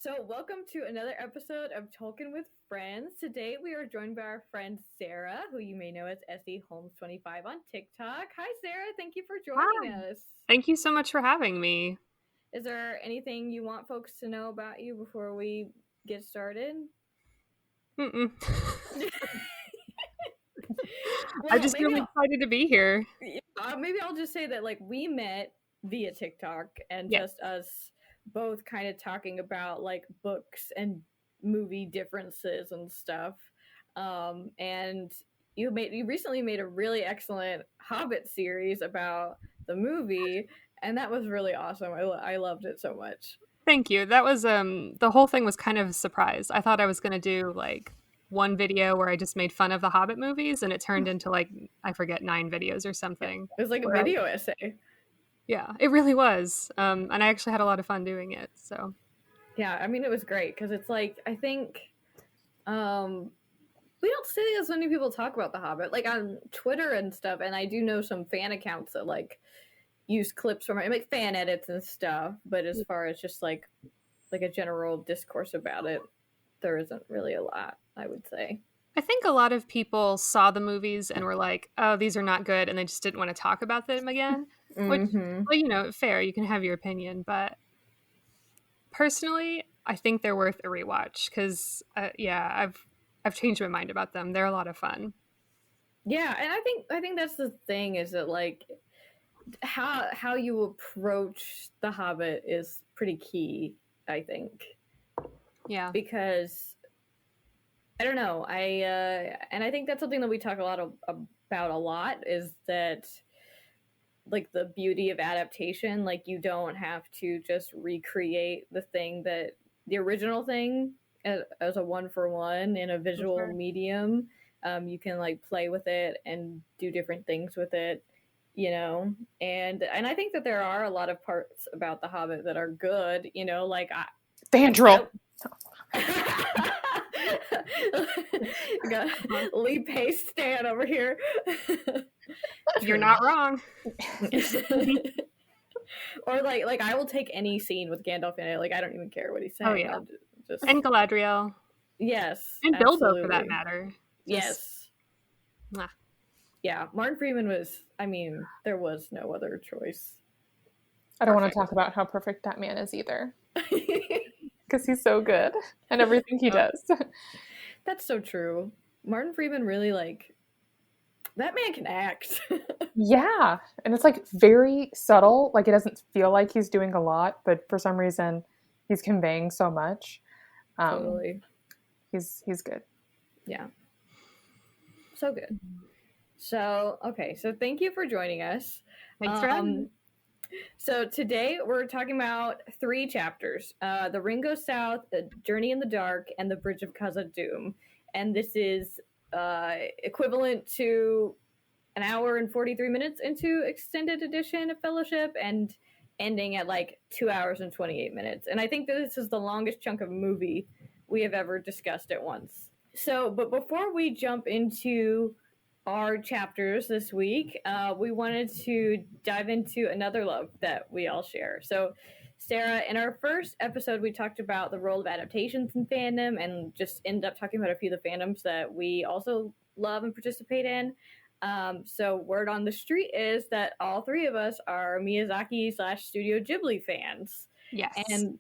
So, welcome to another episode of Tolkien with Friends. Today, we are joined by our friend Sarah, who you may know as SEHolmes25 on TikTok. Hi, Sarah. Thank you for joining us. Thank you so much for having me. Is there anything you want folks to know about you before we get started? Mm-mm. Well, I'm just really excited to be here. Maybe I'll just say that, we met via TikTok and Yeah. just us both kind of talking about, books and movie differences and stuff. And you recently made a really excellent Hobbit series about the movie, and that was really awesome. I loved it so much. Thank you. That was the whole thing was kind of a surprise. I thought I was going to do one video where I just made fun of the Hobbit movies, and it turned into I forget 9 videos or something. It was like a video essay. Yeah, it really was. And I actually had a lot of fun doing it. So yeah, I mean, it was great because it's I think we don't see as many people talk about the Hobbit on Twitter and stuff, and I do know some fan accounts that use clips from it, fan edits and stuff, but as far as just like a general discourse about it, there isn't really a lot, I would say. I think a lot of people saw the movies and were like, oh, these are not good, and they just didn't want to talk about them again. Which, fair, you can have your opinion, but personally, I think they're worth a rewatch because, I've changed my mind about them. They're a lot of fun. Yeah, and I think that's the thing is that how you approach The Hobbit is pretty key, I think. Yeah, because I don't know, and I think that's something that we talk about a lot is that the beauty of adaptation, you don't have to just recreate the original thing as a one-for-one in a visual medium. You can like play with it and do different things with it, you know. And I think that there are a lot of parts about The Hobbit that are good, you know, Fandral. Got Lee Pace Stan over here. You're not wrong. Or I will take any scene with Gandalf in it. I don't even care what he's saying. Oh yeah, and Galadriel. Yes, and Bilbo for that matter. Yes. Yeah, Martin Freeman was. I mean, there was no other choice. I don't want to talk about how perfect that man is either. Because he's so good and everything he does. That's so true. Martin Freeman really that man can act. Yeah, and it's very subtle. It doesn't feel like he's doing a lot, but for some reason he's conveying so much. Totally. He's good. Yeah. So good. So, okay. So thank you for joining us. Thanks for having me. So today we're talking about 3 chapters, The Ring Goes South, The Journey in the Dark, and The Bridge of Khazad-dûm. And this is equivalent to an hour and 43 minutes into extended edition of Fellowship and ending at 2 hours and 28 minutes. And I think that this is the longest chunk of movie we have ever discussed at once. So, but before we jump into our chapters this week, we wanted to dive into another love that we all share. So, Sarah, in our first episode, we talked about the role of adaptations in fandom and just ended up talking about a few of the fandoms that we also love and participate in. So word on the street is that all 3 of us are Miyazaki/Studio Ghibli fans. Yes. And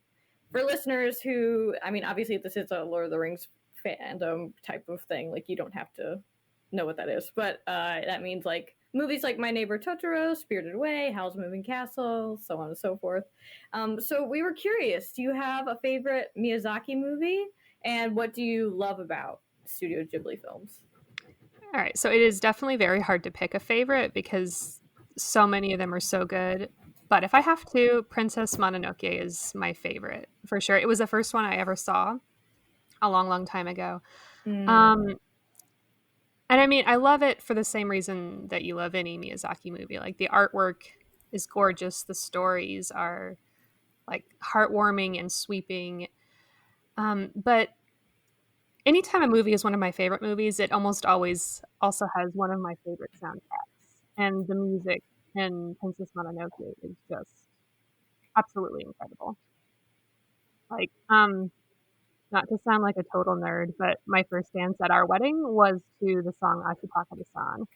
for listeners who, I mean, obviously this is a Lord of the Rings fandom type of thing. You don't have to know what that is, but that means movies like My Neighbor Totoro, Spirited Away, Howl's Moving Castle, so on and so forth. So we were curious, do you have a favorite Miyazaki movie, and what do you love about Studio Ghibli films? All right, so it is definitely very hard to pick a favorite because so many of them are so good. But if I have to, Princess Mononoke is my favorite for sure. It was the first one I ever saw a long, long time ago. And I mean, I love it for the same reason that you love any Miyazaki movie. The artwork is gorgeous. The stories are heartwarming and sweeping. But anytime a movie is one of my favorite movies, it almost always also has one of my favorite soundtracks. And the music in Princess Mononoke is just absolutely incredible. Like, not to sound like a total nerd, but my first dance at our wedding was to the song Ashitaka the Song.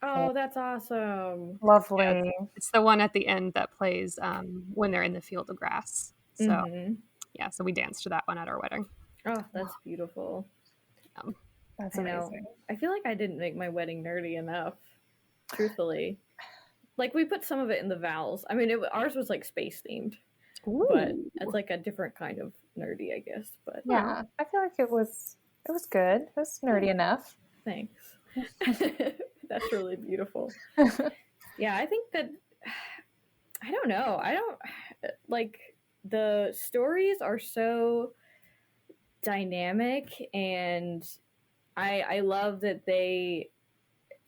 Oh, that's awesome. Yeah, Lovely. it's the one at the end that plays when they're in the field of grass. So Mm-hmm. yeah, so we danced to that one at our wedding. Oh, that's beautiful. That's I know. amazing. I feel like I didn't make my wedding nerdy enough, truthfully. Like, we put some of it in the vows. I mean, ours was like space themed, but it's like a different kind of nerdy, I guess. But Yeah, I feel like it was good. It was nerdy enough. thanks. That's really beautiful. Yeah, I think that I don't know. I don't like the stories are so dynamic, and I love that they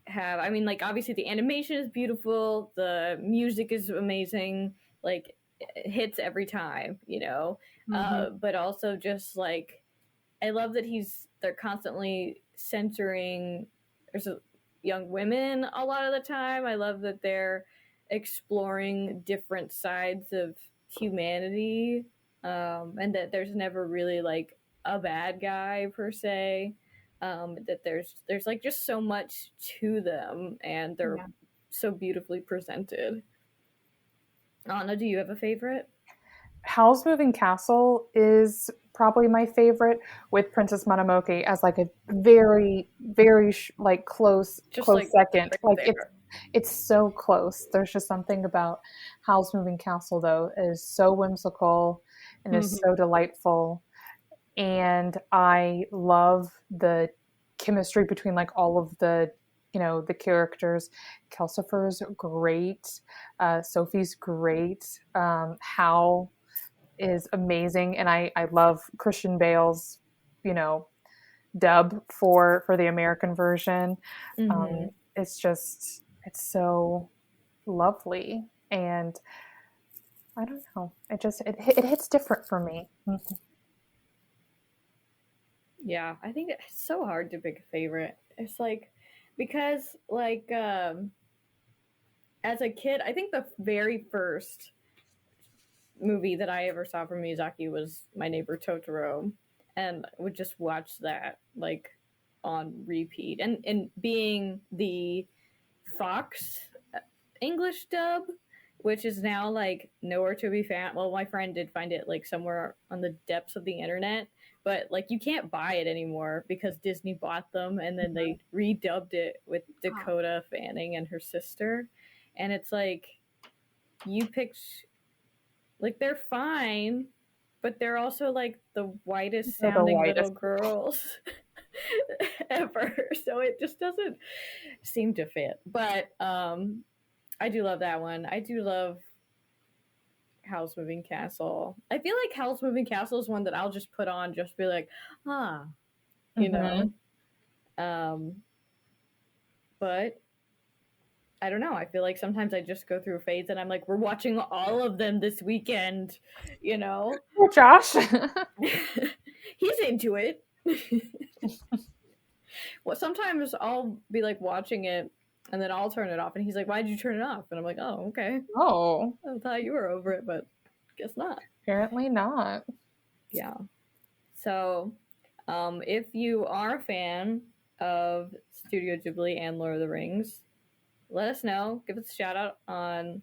have, I mean, like, obviously the animation is beautiful, the music is amazing, like, it hits every time, you know. But also just like, I love that they're constantly centering there's young women a lot of the time. I love that they're exploring different sides of humanity, and that there's never really like a bad guy per se. That there's like just so much to them, and they're so beautifully presented. Anna, do you have a favorite? Howl's Moving Castle is probably my favorite, with Princess Mononoke as like a very, very like close like, second. right Like it's so close. There's just something about Howl's Moving Castle though is so whimsical and is so delightful, and I love the chemistry between like all of the the characters. Kelsifer's great, Sophie's great, Hal is amazing, and I love Christian Bale's dub for the American version. It's just it's so lovely, and I don't know, it hits different for me. Yeah, I think it's so hard to pick a favorite. It's like, because like as a kid, I think the very first movie that I ever saw from Miyazaki was My Neighbor Totoro, and would just watch that like on repeat. And being the Fox English dub, which is now like nowhere to be found. Well, my friend did find it like somewhere on the depths of the internet, but like you can't buy it anymore because Disney bought them, and then they redubbed it with Dakota Fanning and her sister. And it's like, you picked, like, they're fine, but they're also like the whitest sounding little girls ever. So it just doesn't seem to fit. But I do love that one. I do love Howl's Moving Castle. I feel like Howl's Moving Castle is one that I'll just put on, just be like, you know. But I don't know. I feel like sometimes I just go through phase and I'm like, we're watching all of them this weekend, you know? Oh, Josh. He's into it. Well, sometimes I'll be like watching it and then I'll turn it off, and he's like, why'd you turn it off? And I'm like, oh, okay. Oh. I thought you were over it, but guess not. Apparently not. Yeah. So, if you are a fan of Studio Ghibli and Lord of the Rings, let us know. Give us a shout out on,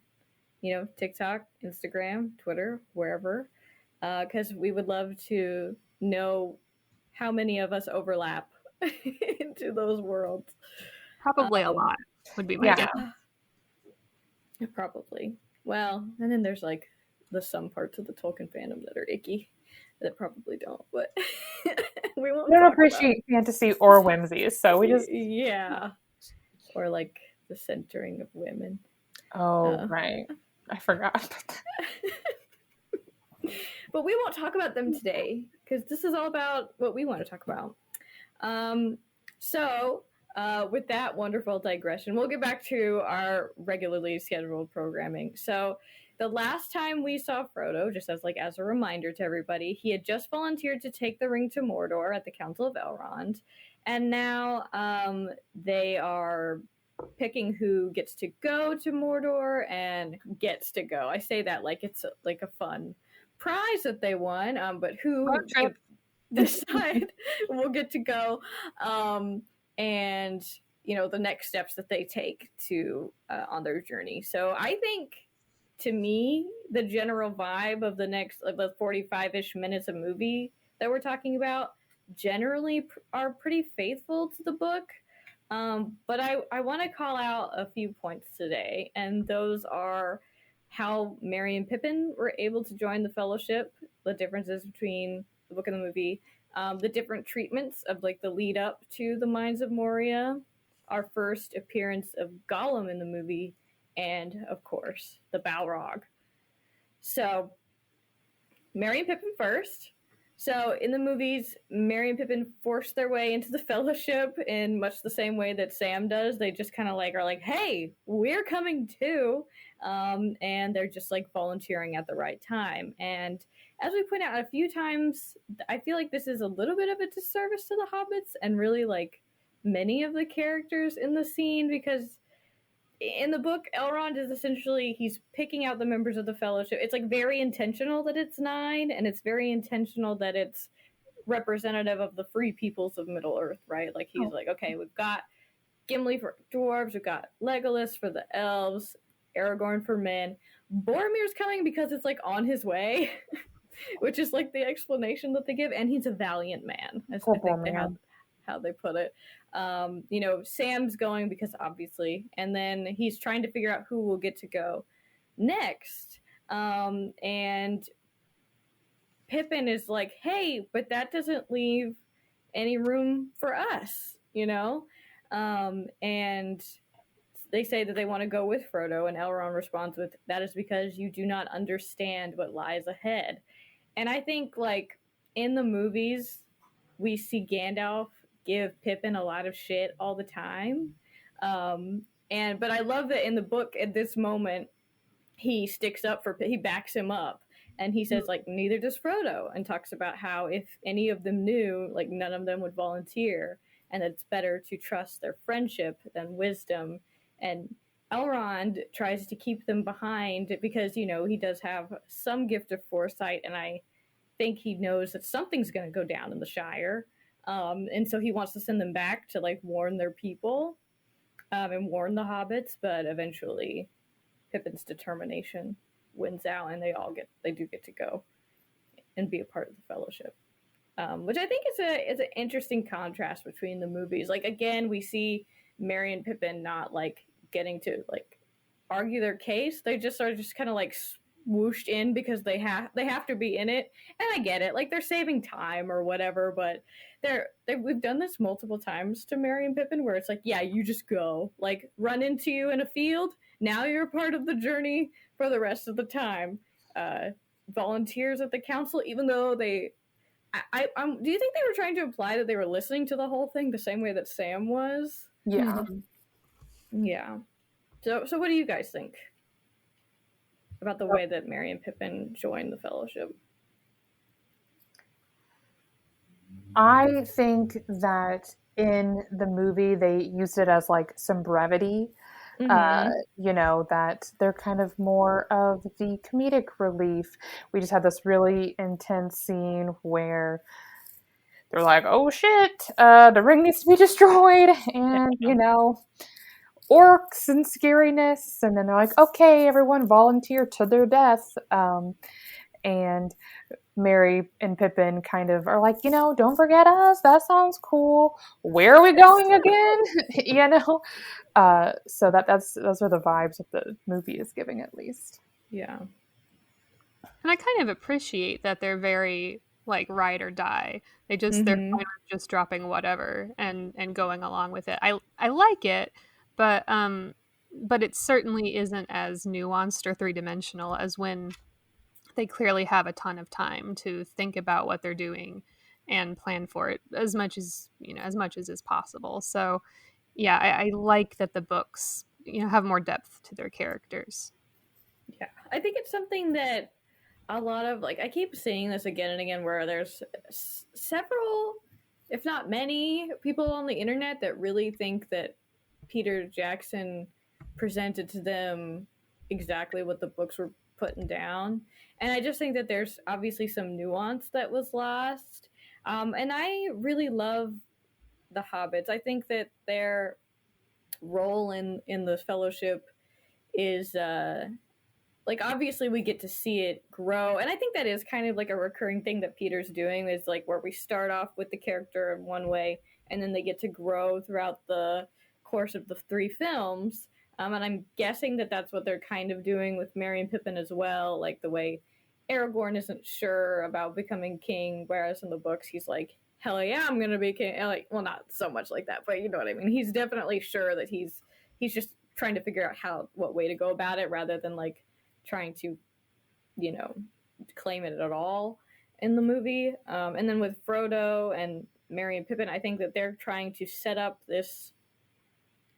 TikTok, Instagram, Twitter, wherever, because we would love to know how many of us overlap into those worlds. Probably a lot would be my guess. Probably. Well, and then there's like some parts of the Tolkien fandom that are icky that probably don't, but we won't. We don't appreciate fantasy or whimsy, so we just or like the centering of women. Oh, right. I forgot. But we won't talk about them today because this is all about what we want to talk about. So with that wonderful digression, we'll get back to our regularly scheduled programming. So the last time we saw Frodo, just as a reminder to everybody, he had just volunteered to take the ring to Mordor at the Council of Elrond, and now they are picking who gets to go to Mordor and gets to go. I say that like it's like a fun prize that they won, but who Road trip. decide will get to go, and the next steps that they take to on their journey. So I think, to me, the general vibe of the next the 45-ish minutes of movie that we're talking about generally are pretty faithful to the book. But I want to call out a few points today, and those are how Merry and Pippin were able to join the Fellowship, the differences between the book and the movie, the different treatments of like the lead up to the Mines of Moria, our first appearance of Gollum in the movie, and of course the Balrog. So Merry and Pippin first. So in the movies, Merry and Pippin force their way into the Fellowship in much the same way that Sam does. They just kind of like are like, "Hey, we're coming too," and they're just like volunteering at the right time. And as we point out a few times, I feel like this is a little bit of a disservice to the hobbits and really like many of the characters in the scene, because in the book, Elrond is essentially, he's picking out the members of the Fellowship. It's like very intentional that it's 9, and it's very intentional that it's representative of the free peoples of Middle Earth, right? Like he's like, okay, we've got Gimli for dwarves, we've got Legolas for the elves, Aragorn for men. Boromir's coming because it's like on his way, which is like the explanation that they give, and he's a valiant man. I think they have how they put it. Sam's going because obviously, and then he's trying to figure out who will get to go next. And Pippin is like, hey, but that doesn't leave any room for us, and they say that they want to go with Frodo, and Elrond responds with, that is because you do not understand what lies ahead. And I think, like, in the movies, we see Gandalf give Pippin a lot of shit all the time. But I love that in the book, at this moment, he backs him up. And he says, like, neither does Frodo, and talks about how if any of them knew, like, none of them would volunteer, and that it's better to trust their friendship than wisdom. And Elrond tries to keep them behind because, he does have some gift of foresight, and I think he knows that something's going to go down in the Shire. And so he wants to send them back to, like, warn their people and warn the hobbits, but eventually Pippin's determination wins out, and they do get to go and be a part of the Fellowship, which I think is an interesting contrast between the movies. Like, again, we see Merry and Pippin not like getting to like argue their case. They just are just kind of like swooshed in because they have to be in it, and I get it. Like, they're saving time or whatever, but we've done this multiple times to Merry and Pippin where it's like, yeah, you just go, like, run into you in a field. Now you're a part of the journey for the rest of the time. Volunteers at the council, even though do you think they were trying to imply that they were listening to the whole thing the same way that Sam was? Yeah. Yeah. So what do you guys think about the way that Merry and Pippin joined the Fellowship? I think that in the movie they used it as like some brevity. That they're kind of more of the comedic relief. We just had this really intense scene where they're like, oh shit, the ring needs to be destroyed, and orcs and scariness, and then they're like, okay, everyone volunteer to their death, and Merry and Pippin kind of are like, don't forget us, that sounds cool, where are we going again? So those are the vibes that the movie is giving, at least. Yeah. And I kind of appreciate that they're very like ride or die. They're kind of just dropping whatever and going along with it. I like it, but it certainly isn't as nuanced or three-dimensional as when they clearly have a ton of time to think about what they're doing and plan for it as much as is possible. So yeah, I like that the books, have more depth to their characters. Yeah, I think it's something that a lot of, like, I keep seeing this again and again, where there's several, if not many, people on the internet that really think that Peter Jackson presented to them exactly what the books were putting down. And I just think that there's obviously some nuance that was lost. And I really love the hobbits. I think that their role in the fellowship is like, obviously we get to see it grow, and I think that is kind of like a recurring thing that Peter's doing, is like where we start off with the character in one way and then they get to grow throughout the course of the 3 films. And I'm guessing that that's what they're kind of doing with Merry and Pippin as well, like the way Aragorn isn't sure about becoming king, whereas in the books he's like, hell yeah, I'm gonna be king. Like, well, not so much like that, but you know what I mean. He's definitely sure that he's just trying to figure out what way to go about it, rather than like trying to, you know, claim it at all in the movie. And then with Frodo and Merry and Pippin, I think that they're trying to set up this,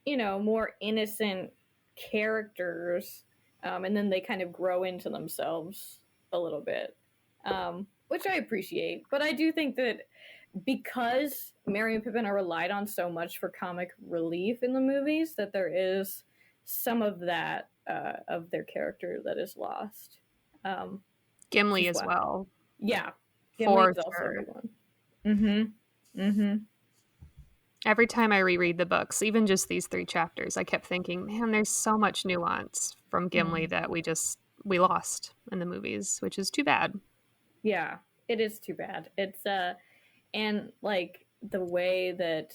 you know, more innocent characters, and then they kind of grow into themselves a little bit, which I appreciate. But I do think that because Merry and Pippin are relied on so much for comic relief in the movies, that there is some of that of their character that is lost. Gimli as well. Yeah, For Gimli's also sure. a good one. Every time I reread the books, even just these 3 chapters, I kept thinking, man, there's so much nuance from Gimli that we lost in the movies, which is too bad. Yeah, it is too bad. It's and like the way that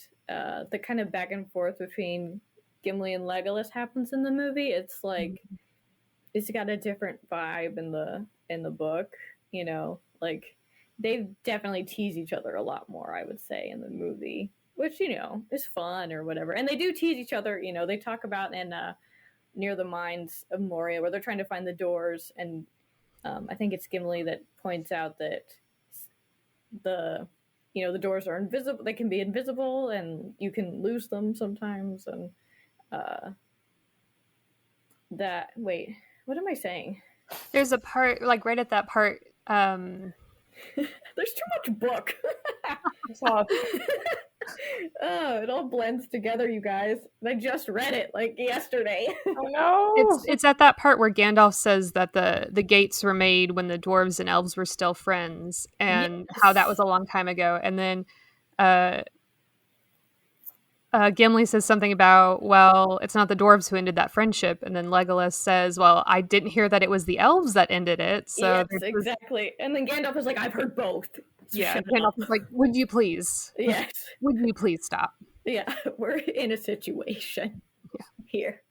the kind of back and forth between Gimli and Legolas happens in the movie, it's like it's got a different vibe in the book, you know, like they definitely tease each other a lot more, I would say, in the movie, which, you know, is fun or whatever. And they do tease each other, you know, they talk about in near the mines of Moria, where they're trying to find the doors, and I think it's Gimli that points out that the doors are invisible, they can be invisible and you can lose them sometimes. And what am I saying? There's a part, like right at that part, there's too much book. It all blends together, you guys. I just read it like yesterday. Oh no! It's at that part where Gandalf says that the gates were made when the dwarves and elves were still friends, and how that was a long time ago. And then Gimli says something about, well, it's not the dwarves who ended that friendship, and then Legolas says, well, I didn't hear that it was the elves that ended it. So yes, exactly. And then Gandalf is like, I've heard both. Yeah, Gandalf is like, would you please? Yes. Would you please stop? Yeah, we're in a situation here.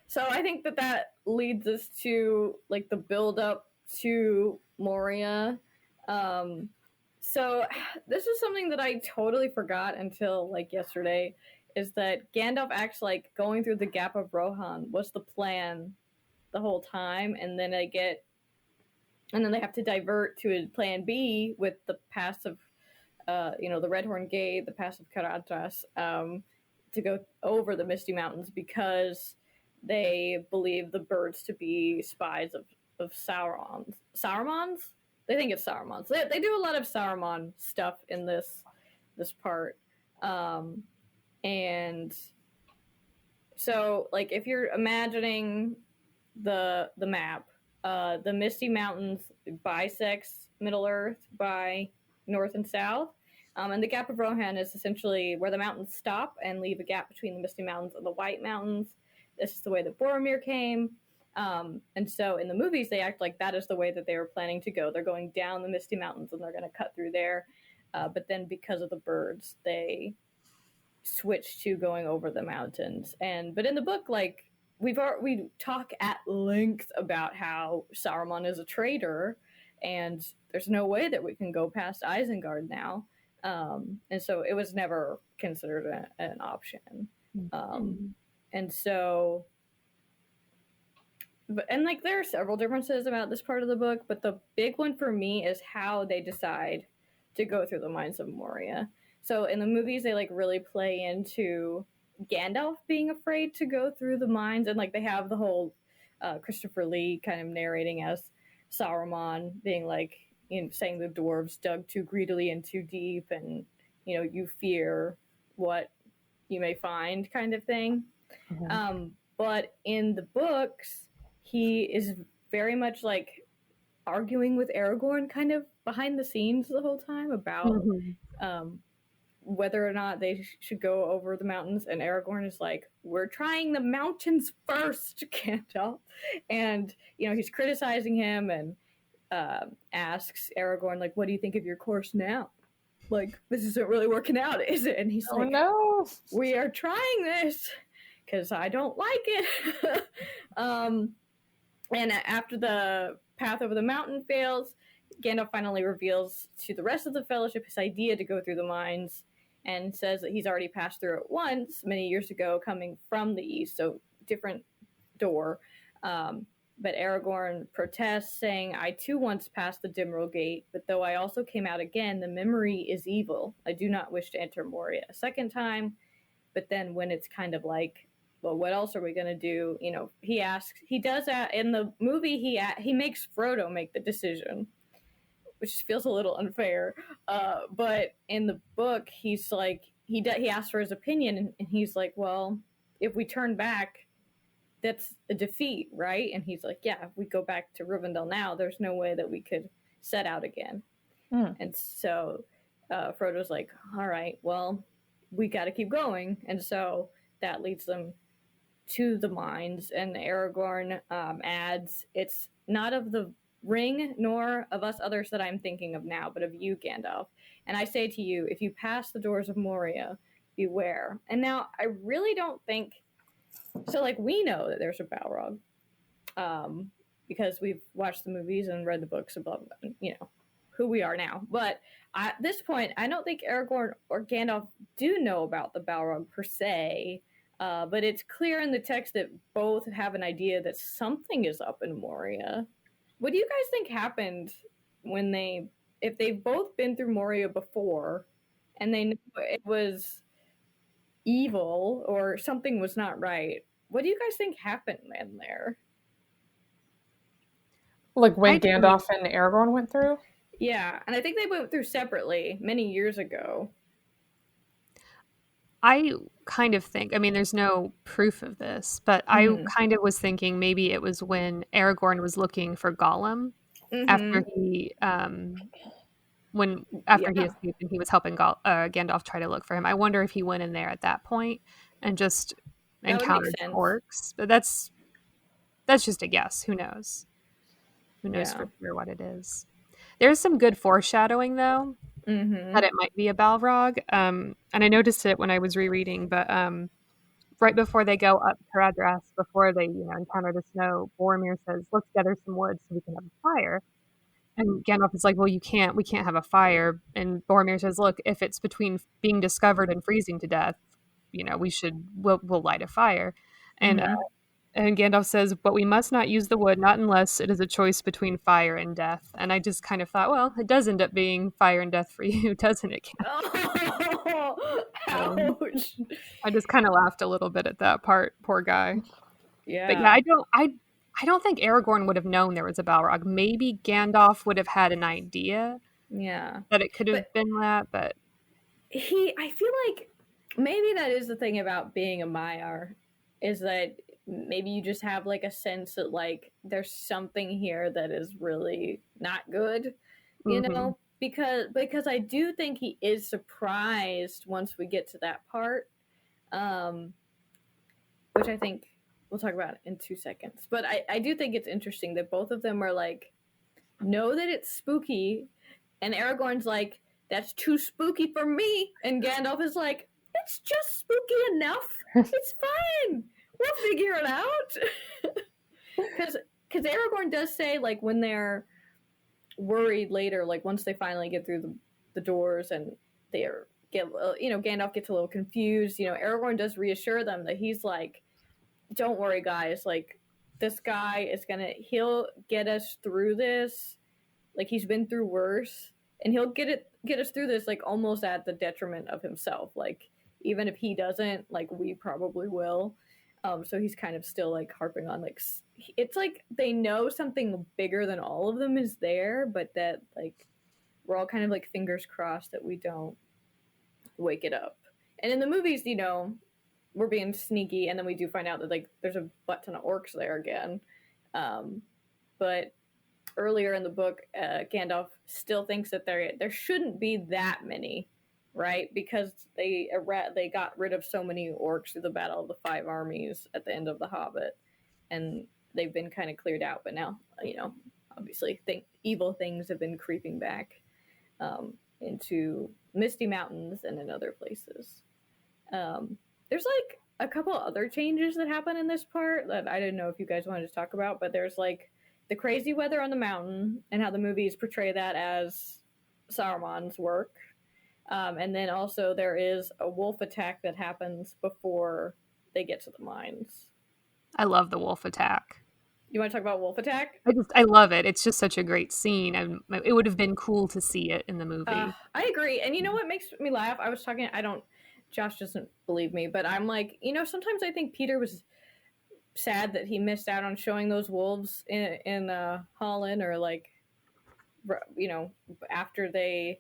So I think that leads us to like the build up to Moria. So this is something that I totally forgot until like yesterday, is that Gandalf acts like going through the Gap of Rohan was the plan the whole time, and then they have to divert to a plan B with the pass of the Redhorn Gate, the pass of Caradhras, to go over the Misty Mountains, because they believe the birds to be spies of Sauron's. Saruman's? They think it's Saruman's. They do a lot of Saruman stuff in this part. And so, like, if you're imagining the map, the Misty Mountains bisects Middle-earth by north and south. And the Gap of Rohan is essentially where the mountains stop and leave a gap between the Misty Mountains and the White Mountains. This is the way that Boromir came. And so in the movies, they act like that is the way that they were planning to go. They're going down the Misty Mountains and they're going to cut through there. But then because of the birds, they switch to going over the mountains. But in the book, like, we talk at length about how Saruman is a traitor, and there's no way that we can go past Isengard now. And so it was never considered an option. And so, like, there are several differences about this part of the book, but the big one for me is how they decide to go through the mines of Moria. So in the movies, they like really play into Gandalf being afraid to go through the mines, and like they have the whole Christopher Lee kind of narrating as Saruman being like, you know, saying the dwarves dug too greedily and too deep, and you know, you fear what you may find, kind of thing. But in the books, he is very much like arguing with Aragorn kind of behind the scenes the whole time about whether or not they should go over the mountains, and Aragorn is like, we're trying the mountains first, Gandalf. And, you know, he's criticizing him and asks Aragorn, like, what do you think of your course now? Like, this isn't really working out, is it? And he's like, no, we are trying this because I don't like it. And after the path over the mountain fails, Gandalf finally reveals to the rest of the Fellowship his idea to go through the mines, and says that he's already passed through it once many years ago coming from the east, so different door. But Aragorn protests, saying, I too once passed the Dimril Gate, but though I also came out again, the memory is evil. I do not wish to enter Moria a second time. But then when it's kind of like, well, what else are we going to do? You know, he does that in the movie, he makes Frodo make the decision, which feels a little unfair. But in the book, he's like, he asks for his opinion, and he's like, well, if we turn back, that's a defeat, right? And he's like, yeah, if we go back to Rivendell now, there's no way that we could set out again. And so Frodo's like, all right, well, we got to keep going. And so that leads them to the mines, and Aragorn adds, it's not of the ring nor of us others that I'm thinking of now, but of you, Gandalf. And I say to you, if you pass the doors of Moria, beware. And now I really don't think so. Like, we know that there's a Balrog, because we've watched the movies and read the books about, you know, who we are now. But at this point, I don't think Aragorn or Gandalf do know about the Balrog per se. But it's clear in the text that both have an idea that something is up in Moria. What do you guys think happened when if they've both been through Moria before and they knew it was evil or something was not right? What do you guys think happened in there? Like when Gandalf and Aragorn went through? Yeah, and I think they went through separately many years ago. I kind of think, I mean, there's no proof of this, but I kind of was thinking maybe it was when Aragorn was looking for Gollum after he escaped and he was helping Gandalf try to look for him. I wonder if he went in there at that point and just encountered orcs. But that's just a guess. Who knows? Who knows for sure what it is? There's some good foreshadowing, though, that it might be a Balrog. And I noticed it when I was rereading, but right before they go up Caradhras, before they encounter the snow, Boromir says, let's gather some wood so we can have a fire. And Gandalf is like, well, we can't have a fire. And Boromir says, look, if it's between being discovered and freezing to death, we'll light a fire. And Gandalf says, but we must not use the wood, not unless it is a choice between fire and death. And I just kind of thought, well, it does end up being fire and death for you, doesn't it, Gandalf? Oh, ouch. I just kind of laughed a little bit at that part. Poor guy. Yeah. But yeah, I don't think Aragorn would have known there was a Balrog. Maybe Gandalf would have had an idea. Yeah. That it could have been that, but I feel like maybe that is the thing about being a Maiar, is that maybe you just have like a sense that like there's something here that is really not good, you know? Because I do think he is surprised once we get to that part, which I think we'll talk about in 2 seconds. But I do think it's interesting that both of them are like, know that it's spooky, and Aragorn's like, that's too spooky for me, and Gandalf is like, it's just spooky enough. It's fine. We'll figure it out. Because Aragorn does say, like, when they're worried later, like, once they finally get through the doors and Gandalf gets a little confused, Aragorn does reassure them that he's like, don't worry, guys, like, this guy he'll get us through this. Like, he's been through worse, and he'll get us through this, like, almost at the detriment of himself. Like, even if he doesn't, like, we probably will. So he's kind of still, like, harping on, like, it's like they know something bigger than all of them is there, but that, like, we're all kind of, like, fingers crossed that we don't wake it up. And in the movies, we're being sneaky, and then we do find out that, like, there's a butt ton of orcs there again. but earlier in the book, Gandalf still thinks that there shouldn't be that many, right? Because they got rid of so many orcs through the Battle of the Five Armies at the end of The Hobbit, and they've been kind of cleared out. But now, obviously, evil things have been creeping back into Misty Mountains and in other places. There's like a couple other changes that happen in this part that I didn't know if you guys wanted to talk about, but there's like the crazy weather on the mountain and how the movies portray that as Saruman's work. And then also there is a wolf attack that happens before they get to the mines. I love the wolf attack. You want to talk about wolf attack? I love it. It's just such a great scene. It would have been cool to see it in the movie. I agree. And you know what makes me laugh? Josh doesn't believe me, but I'm like, sometimes I think Peter was sad that he missed out on showing those wolves in Holland, or like, after they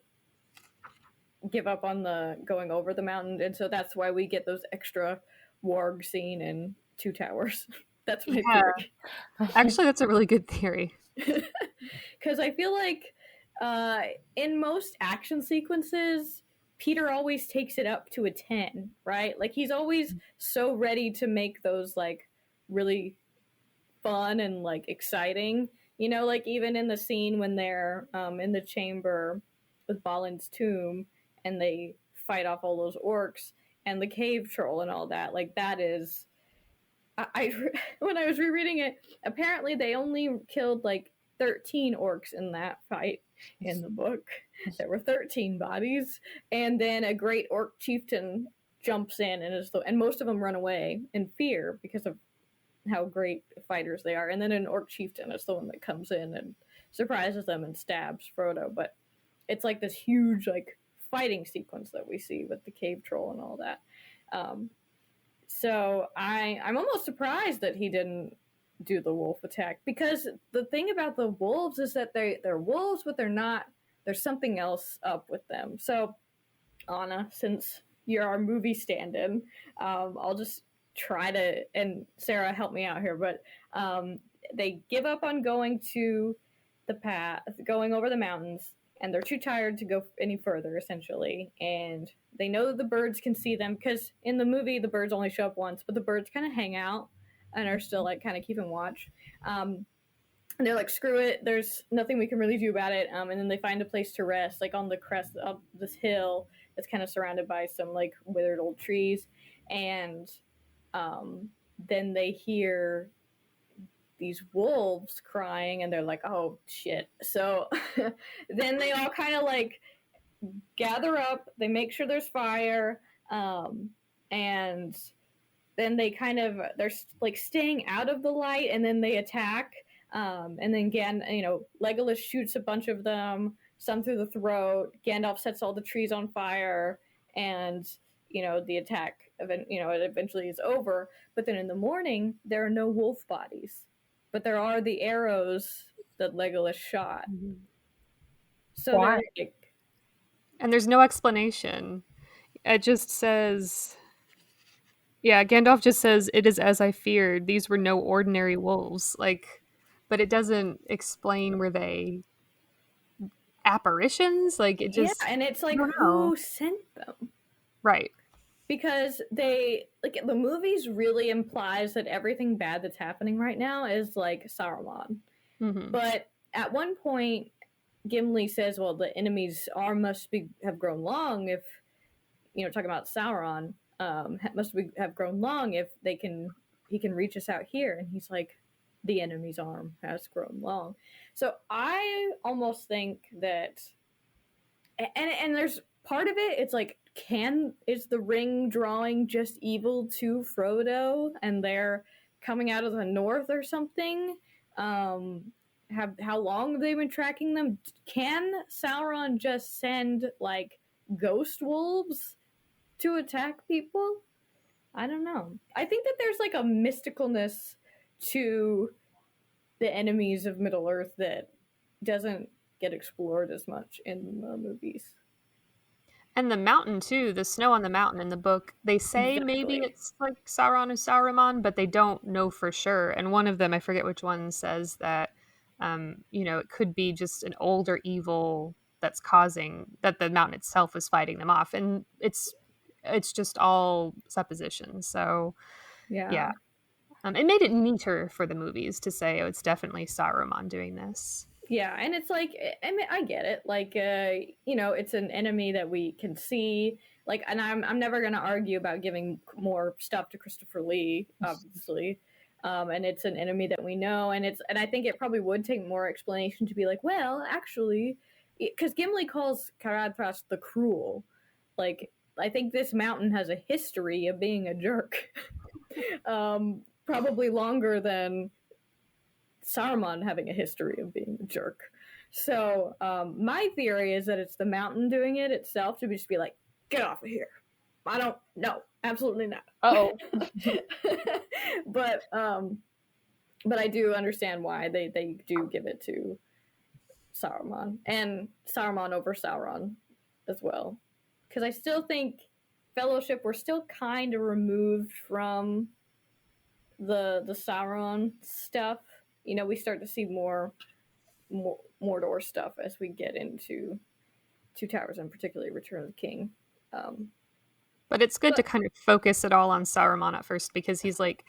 give up on the going over the mountain, and so that's why we get those extra warg scene in Two Towers. That's my theory. Actually, that's a really good theory. Because I feel like in most action sequences, Peter always takes it up to a 10, right? Like, he's always so ready to make those like really fun and like exciting, like even in the scene when they're in the chamber with Balin's tomb and they fight off all those orcs and the cave troll and all that, like that is I when I was rereading it, apparently they only killed like 13 orcs in that fight in the book. There were 13 bodies, and then a great orc chieftain jumps in and most of them run away in fear because of how great fighters they are. And then an orc chieftain is the one that comes in and surprises them and stabs Frodo. But it's like this huge like fighting sequence that we see with the cave troll and all that. So I'm almost surprised that he didn't do the wolf attack, because the thing about the wolves is that they're wolves, but there's something else up with them. So Anna, since you're our movie stand-in, I'll just try to, and Sarah, help me out here, but they give up on going to the path, going over the mountains, and they're too tired to go any further, essentially. And they know that the birds can see them, because in the movie, the birds only show up once, but the birds kind of hang out and are still like kind of keeping watch. And they're like, screw it, there's nothing we can really do about it. And then they find a place to rest, like on the crest of this hill that's kind of surrounded by some like withered old trees. And then they hear these wolves crying, and they're like, oh shit. So then they all kind of like gather up, they make sure there's fire, and then they're like staying out of the light, and then they attack, and then Legolas shoots a bunch of them, some through the throat. Gandalf sets all the trees on fire, and the attack it eventually is over. But then in the morning, there are no wolf bodies, but there are the arrows that Legolas shot. Mm-hmm. So Why? And there's no explanation. It just says, Gandalf just says, "It is as I feared. These were no ordinary wolves." Like, but it doesn't explain, were they apparitions? Like, it just... Yeah, and it's like, who sent them? Right. Because the movies really implies that everything bad that's happening right now is like Saruman. Mm-hmm. But at one point, Gimli says, well, the enemy's arm have grown long if, talking about Sauron, have grown long if he can reach us out here. And he's like, the enemy's arm has grown long. So I almost think that, and there's part of it, it's like, is the ring drawing just evil to Frodo, and they're coming out of the north or something? How long have they been tracking them? Can Sauron just send like ghost wolves to attack people? I don't know. I think that there's like a mysticalness to the enemies of Middle Earth that doesn't get explored as much in the movies. And the mountain, too, the snow on the mountain in the book, they say maybe it's like Sauron or Saruman, but they don't know for sure. And one of them, I forget which one, says that It could be just an older evil that's causing that the mountain itself is fighting them off, and it's just all supposition. So yeah, it made it neater for the movies to say, oh, it's definitely Saruman doing this. Yeah, and it's like, I mean, I get it. Like, it's an enemy that we can see. Like, and I'm never gonna argue about giving more stuff to Christopher Lee, obviously. And it's an enemy that we know, and I think it probably would take more explanation to be like, well, actually, because Gimli calls Caradhras the Cruel. Like, I think this mountain has a history of being a jerk, probably longer than Saruman having a history of being a jerk. So my theory is that it's the mountain doing it itself to just be like, get off of here. I don't know. Absolutely not. Oh. But I do understand why they do give it to Saruman, and Saruman over Sauron as well. Because I still think Fellowship were still kind of removed from the Sauron stuff. We start to see more Mordor stuff as we get into Two Towers, and particularly Return of the King. But it's good to kind of focus it all on Saruman at first, because he's like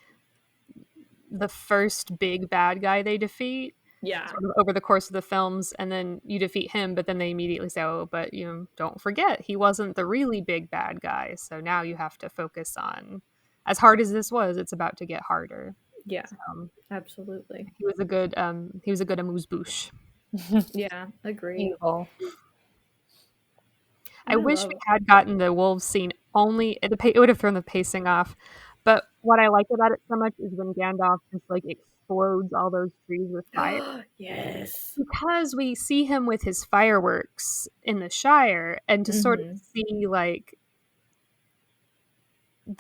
the first big bad guy they defeat. Yeah. Sort of over the course of the films, and then you defeat him, but then they immediately say, oh, but don't forget, he wasn't the really big bad guy. So now you have to focus on, as hard as this was, it's about to get harder. Yeah, absolutely. He was a good amuse-bouche. Yeah, agree. Evil. I wish we had gotten the wolves scene only. It would have thrown the pacing off. But what I like about it so much is when Gandalf just like explodes all those trees with fire. Yes. Because we see him with his fireworks in the Shire, and to sort of see like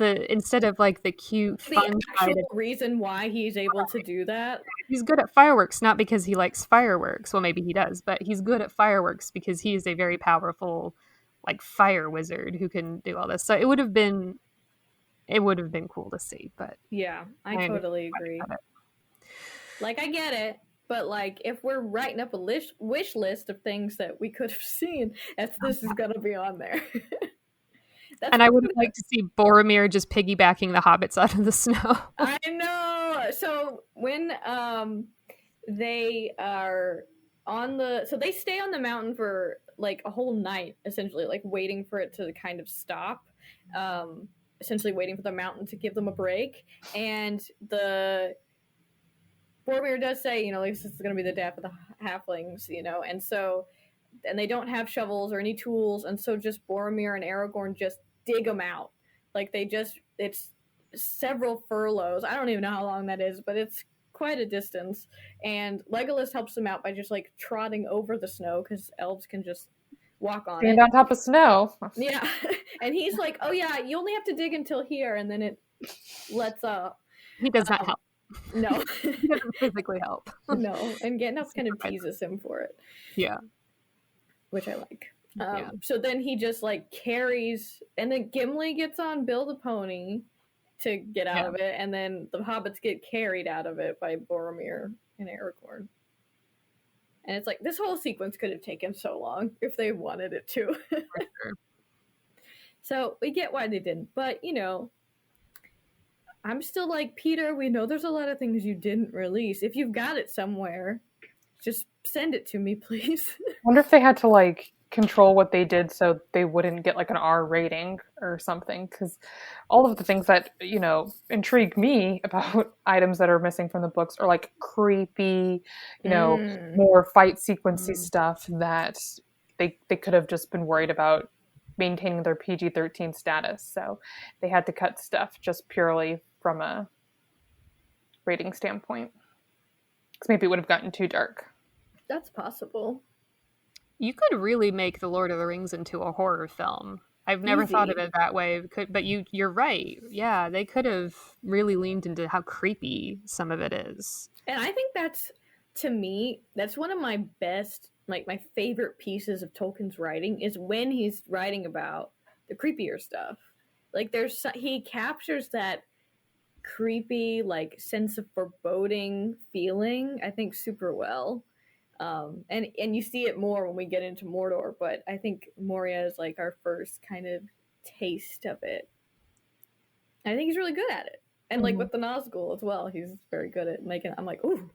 instead of like the cute fun actual reason why he's able to do that. He's good at fireworks, not because he likes fireworks. Well, maybe he does, but he's good at fireworks because he is a very powerful like fire wizard who can do all this. So it would have been cool to see. But yeah, I totally agree. Like, I get it, but like, if we're writing up a wish list of things that we could have seen, this is gonna be on there. And I would have liked to see Boromir just piggybacking the hobbits out of the snow. I know. So when they are so they stay on the mountain for like a whole night, essentially, like waiting for it to kind of stop, essentially waiting for the mountain to give them a break. And the Boromir does say, like, this is going to be the death of the halflings, and they don't have shovels or any tools, and so just Boromir and Aragorn just dig them out. Like, it's several furlongs. I don't even know how long that is, but it's quite a distance. And Legolas helps them out by just, like, trotting over the snow, because elves can just walk on Stand on top of snow. Yeah. And he's like, oh yeah, you only have to dig until here, and then it lets up. He does not help. No. He doesn't physically help. No. And Gandalf kind of teases him for it. Yeah. Which I like. So then he just like carries, and then Gimli gets on Bill the Pony to get out of it, and then the hobbits get carried out of it by Boromir and Aragorn. And it's like, this whole sequence could have taken so long if they wanted it to. For sure. So we get why they didn't, but I'm still like, Peter, we know there's a lot of things you didn't release. If you've got it somewhere, just send it to me, please. I wonder if they had to like control what they did so they wouldn't get like an R rating or something, because all of the things that intrigue me about items that are missing from the books are like creepy, more fight sequencey stuff that they could have just been worried about maintaining their PG-13 status, so they had to cut stuff just purely from a rating standpoint, because maybe it would have gotten too dark. That's possible. You could really make The Lord of the Rings into a horror film. I've never thought of it that way, but you're right. Yeah, they could have really leaned into how creepy some of it is. And I think to me, that's one of my best, like my favorite pieces of Tolkien's writing is when he's writing about the creepier stuff. Like he captures that creepy, like, sense of foreboding feeling, I think, super well. And you see it more when we get into Mordor, but I think Moria is like our first kind of taste of it. I think he's really good at it. And like with the Nazgul as well, he's very good at making. I'm like, ooh,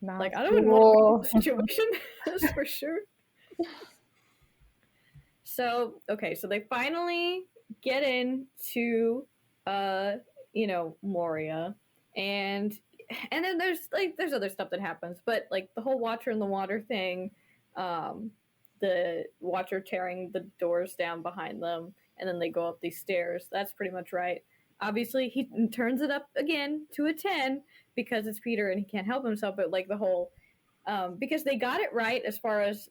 like I don't want to be in the situation. That's for sure. So okay, so they finally get into Moria, and then there's other stuff that happens, but like the whole Watcher in the Water thing, the Watcher tearing the doors down behind them, and then they go up these stairs. That's pretty much right. Obviously, he turns it up again to a 10 because it's Peter and he can't help himself. But like the whole, because they got it right as far as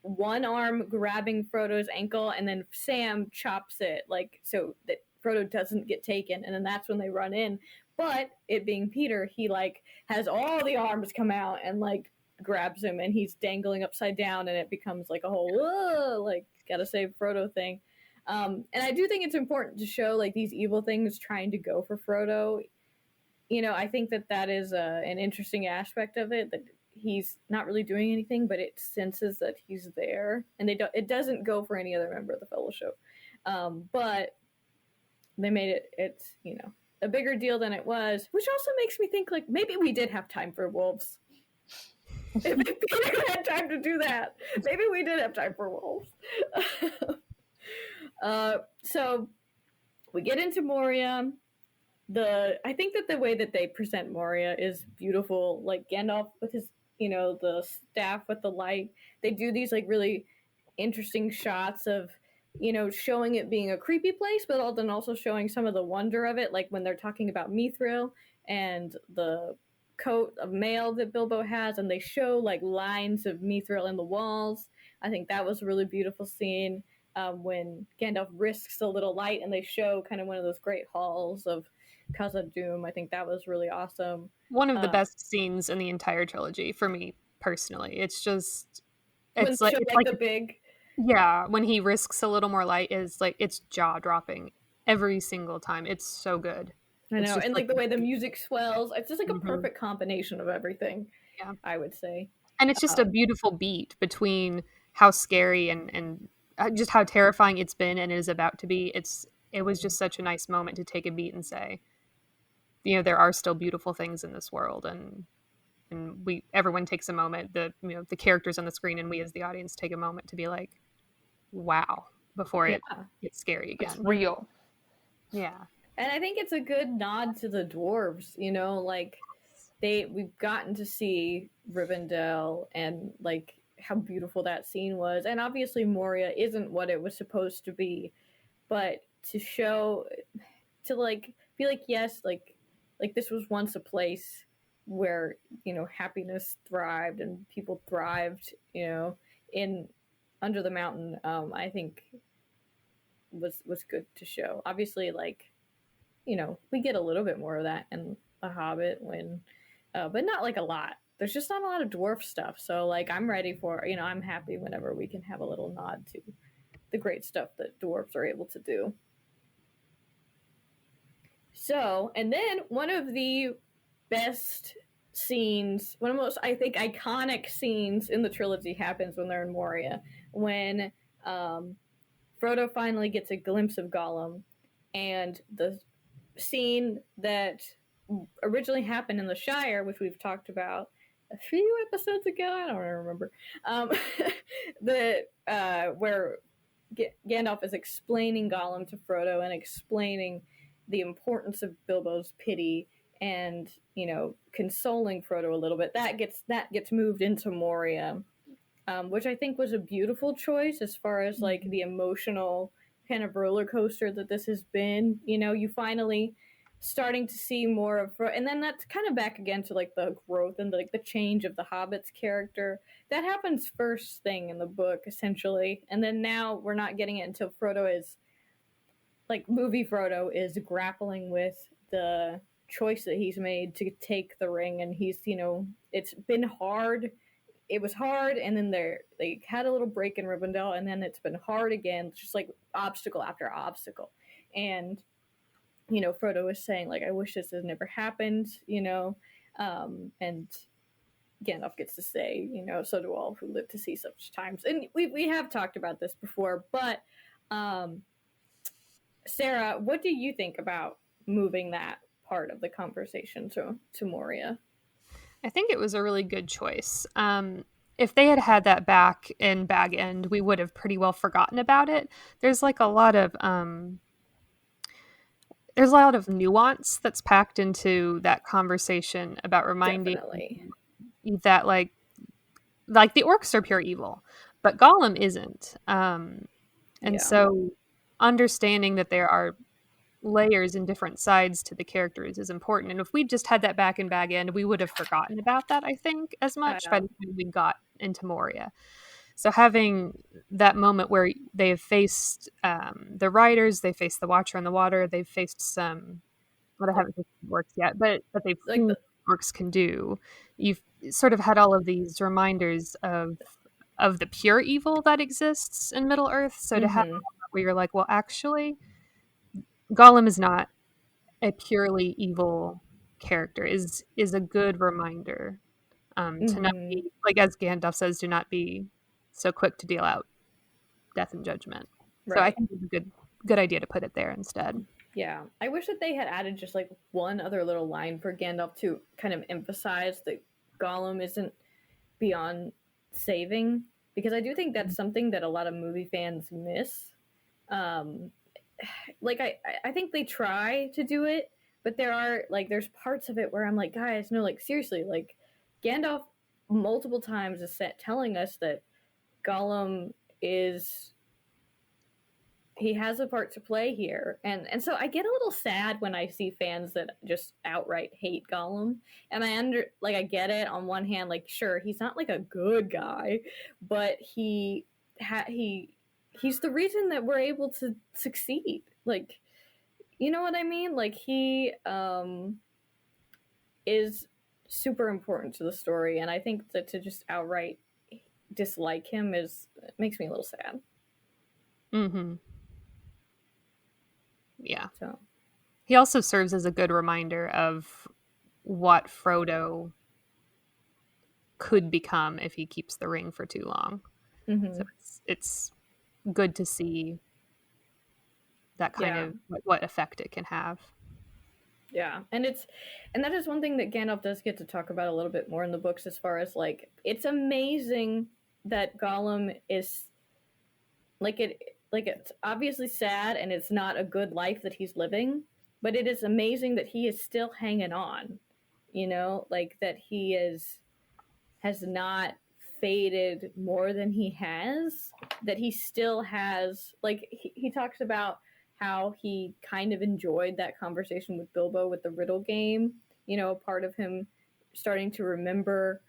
one arm grabbing Frodo's ankle and then Sam chops it like so that Frodo doesn't get taken, and then that's when they run in. But it being Peter, he like has all the arms come out and like grabs him, and he's dangling upside down, and it becomes like a whole like gotta save Frodo thing. And I do think it's important to show like these evil things trying to go for Frodo. I think that is an interesting aspect of it, that he's not really doing anything, but it senses that he's there, and it doesn't go for any other member of the Fellowship. But they made it's a bigger deal than it was, which also makes me think like maybe we did have time for wolves. If Peter had time to do that, maybe we did have time for wolves. So we get into Moria. I think that the way that they present Moria is beautiful. Like Gandalf with his, the staff with the light. They do these like really interesting shots of, showing it being a creepy place, but then also showing some of the wonder of it. Like when they're talking about Mithril and the coat of mail that Bilbo has, and they show like lines of Mithril in the walls. I think that was a really beautiful scene. When Gandalf risks a little light and they show kind of one of those great halls of Khazad-dûm. I think that was really awesome. One of the best scenes in the entire trilogy for me personally. It's like the big. Yeah, when he risks a little more light is like it's jaw-dropping every single time. It's so good. I know, and like the way the music swells. It's just like a perfect combination of everything. Yeah, I would say. And it's just a beautiful beat between how scary and just how terrifying it's been and is about to be. It was just such a nice moment to take a beat and say, there are still beautiful things in this world, and everyone takes a moment. The characters on the screen and we as the audience take a moment to be like, wow, before it gets scary again. It's real. Yeah. And I think it's a good nod to the dwarves, like we've gotten to see Rivendell and like how beautiful that scene was. And obviously Moria isn't what it was supposed to be, but to show, to like be like, yes, like this was once a place where, happiness thrived and people thrived, in under the mountain, I think was good to show. Obviously, like, we get a little bit more of that in The Hobbit but not like a lot. There's just not a lot of dwarf stuff. So like, I'm ready for, I'm happy whenever we can have a little nod to the great stuff that dwarves are able to do. So, and then one of the best scenes, one of the most, I think, iconic scenes in the trilogy happens when they're in Moria. When Frodo finally gets a glimpse of Gollum, and the scene that originally happened in the Shire, which we've talked about a few episodes ago, I don't remember, where Gandalf is explaining Gollum to Frodo and explaining the importance of Bilbo's pity and, consoling Frodo a little bit. That gets moved into Moria, which I think was a beautiful choice as far as like the emotional kind of roller coaster that this has been. You finally starting to see more of, and then that's kind of back again to like the growth and the change of the Hobbit's character. That happens first thing in the book, essentially, and then now we're not getting it until Frodo is like movie Frodo is grappling with the choice that he's made to take the ring, and he's it's been hard. It was hard, and then they had a little break in Rivendell, and then it's been hard again, just like obstacle after obstacle. And Frodo is saying, like, I wish this had never happened, and Gandalf gets to say, so do all who live to see such times. And we have talked about this before, but Sarah, what do you think about moving that part of the conversation to Moria? I think it was a really good choice. If they had had that back in Bag End, we would have pretty well forgotten about it. There's like a lot of nuance that's packed into that conversation about reminding Definitely. that like the orcs are pure evil, but Gollum isn't. And so understanding that there are layers and different sides to the characters is important. And if we just had that back in Bag End, we would have forgotten about that, I think, as much by the time we got into Moria. So having that moment where they have faced the riders, they faced the Watcher in the Water, they've faced some, but I haven't faced orcs yet, but they've seen what orcs can do. You've sort of had all of these reminders of the pure evil that exists in Middle Earth. So to have where you're like, well, actually, Gollum is not a purely evil character. Is a good reminder to not be, like as Gandalf says, to not be so quick to deal out death and judgment. Right. So I think it's a good idea to put it there instead. Yeah, I wish that they had added just like one other little line for Gandalf to kind of emphasize that Gollum isn't beyond saving, because I do think that's something that a lot of movie fans miss. Like I think they try to do it, but there's parts of it where I'm like, guys, no, like seriously, like Gandalf multiple times is telling us that Gollum he has a part to play here, and so I get a little sad when I see fans that just outright hate Gollum, and I get it. On one hand, like, sure, he's not like a good guy, but he's the reason that we're able to succeed. Like, you know what I mean? Like, he is super important to the story, and I think that to just outright dislike him makes me a little sad. Mm-hmm. Yeah. So he also serves as a good reminder of what Frodo could become if he keeps the ring for too long. Mm-hmm. So it's good to see that kind of what effect it can have. Yeah, and that is one thing that Gandalf does get to talk about a little bit more in the books, as far as like, it's amazing that Gollum is it's obviously sad and it's not a good life that he's living, but it is amazing that he is still hanging on, like that he has not faded more than he has, that he still has, like, he talks about how he kind of enjoyed that conversation with Bilbo with the riddle game, a part of him starting to remember,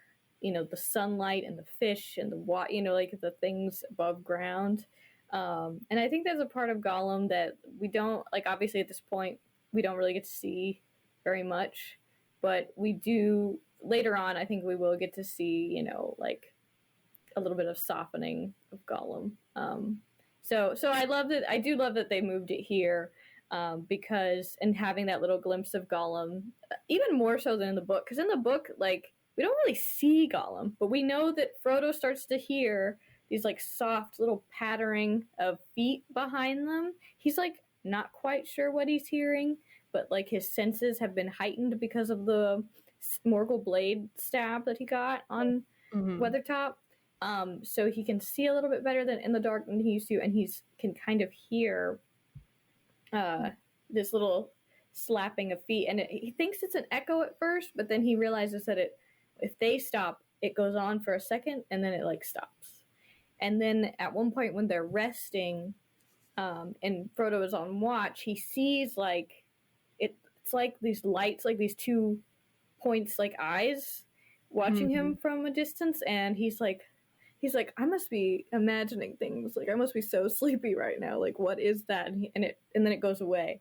the sunlight and the fish and the water, like the things above ground. And I think there's a part of Gollum that we don't, like, obviously at this point, we don't really get to see very much, but we do later on. I think we will get to see, like a little bit of softening of Gollum. So I love that. I do love that they moved it here, because, and having that little glimpse of Gollum, even more so than in the book, because in the book, like, we don't really see Gollum, but we know that Frodo starts to hear these like soft little pattering of feet behind them. He's like not quite sure what he's hearing, but like his senses have been heightened because of the Morgul blade stab that he got on Weathertop. So he can see a little bit better than in the dark than he used to, and he can kind of hear this little slapping of feet, and he thinks it's an echo at first, but then he realizes that if they stop, it goes on for a second, and then it like stops. And then at one point when they're resting, and Frodo is on watch, he sees like it's like these lights, like these 2 points, like eyes watching him from a distance, and he's like, I must be imagining things. Like, I must be so sleepy right now. Like, what is that? And then it goes away.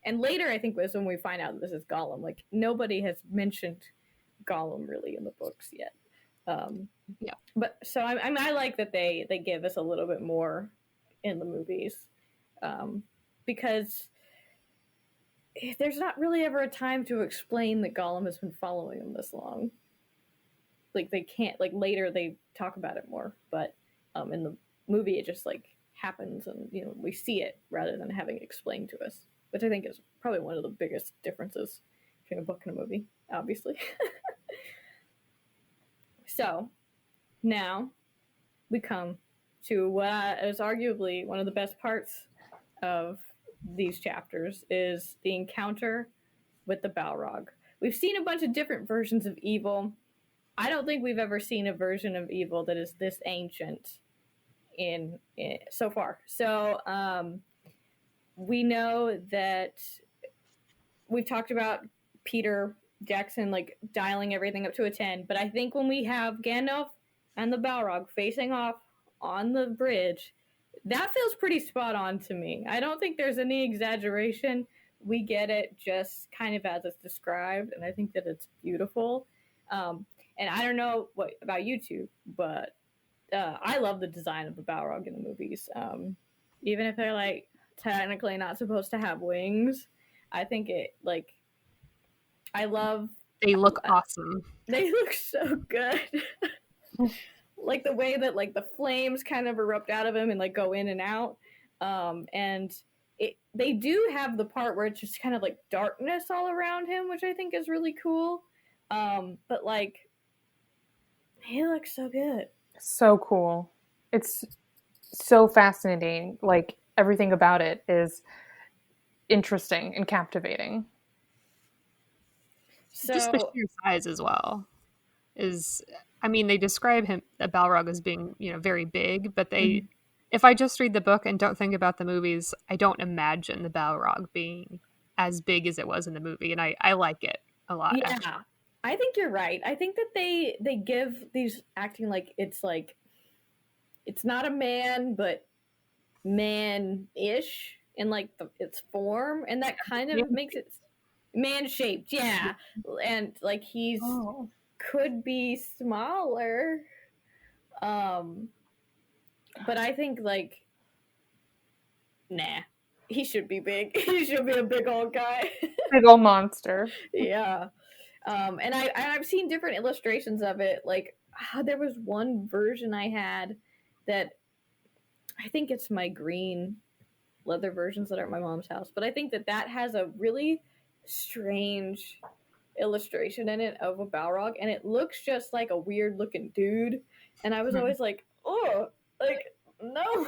And later, I think, was when we find out that this is Gollum. Like, nobody has mentioned Gollum really in the books yet. Yeah. But so I like that they give us a little bit more in the movies, because there's not really ever a time to explain that Gollum has been following him this long. Like they can't, like later they talk about it more, but in the movie it just like happens, and we see it rather than having it explained to us, which I think is probably one of the biggest differences between a book and a movie, obviously. So now we come to what is arguably one of the best parts of these chapters, is the encounter with the Balrog. We've seen a bunch of different versions of evil. I don't think we've ever seen a version of evil that is this ancient in so far. So we know that we've talked about Peter Jackson like dialing everything up to a 10, but I think when we have Gandalf and the Balrog facing off on the bridge, that feels pretty spot on to me. I don't think there's any exaggeration. We get it just kind of as it's described, and I think that it's beautiful. And I don't know what about you two, but I love the design of the Balrog in the movies. Even if they're like technically not supposed to have wings, I think it like I love. They look awesome. They look so good. Like the way that like the flames kind of erupt out of him and like go in and out. And they do have the part where it's just kind of like darkness all around him, which I think is really cool. But like, he looks so good. So cool. It's so fascinating. Like everything about it is interesting and captivating. So, just the sheer size as well they describe him, the Balrog, as being, very big, but if I just read the book and don't think about the movies, I don't imagine the Balrog being as big as it was in the movie, and I like it a lot. Yeah, actually. I think you're right. I think that they give these acting like it's not a man, but man-ish in like its form, and that kind of makes it man-shaped. Yeah, and like he's could be smaller, but I think like he should be big. He should be a big old guy. Big old monster. Yeah. And I've seen different illustrations of it. Like there was one version I had that I think it's my green leather versions that are at my mom's house, but I think that has a really strange illustration in it of a Balrog, and it looks just like a weird looking dude, and I was always like, oh, like no,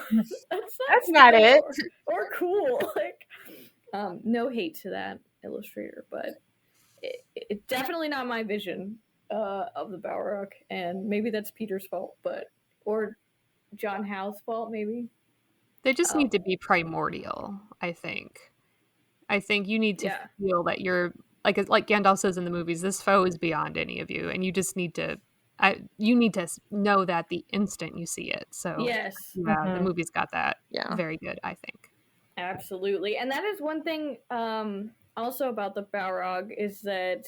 that's not it or cool. Like no hate to that illustrator, but it's definitely not my vision of the Balrog, and maybe that's Peter's fault, or John Howe's fault, maybe. They just need to be primordial, I think. You need to feel that you're like Gandalf says in the movies, this foe is beyond any of you, and you just need to know that the instant you see it. So yes, the movie's got that very good, I think. Absolutely. And that is one thing also about the Balrog is that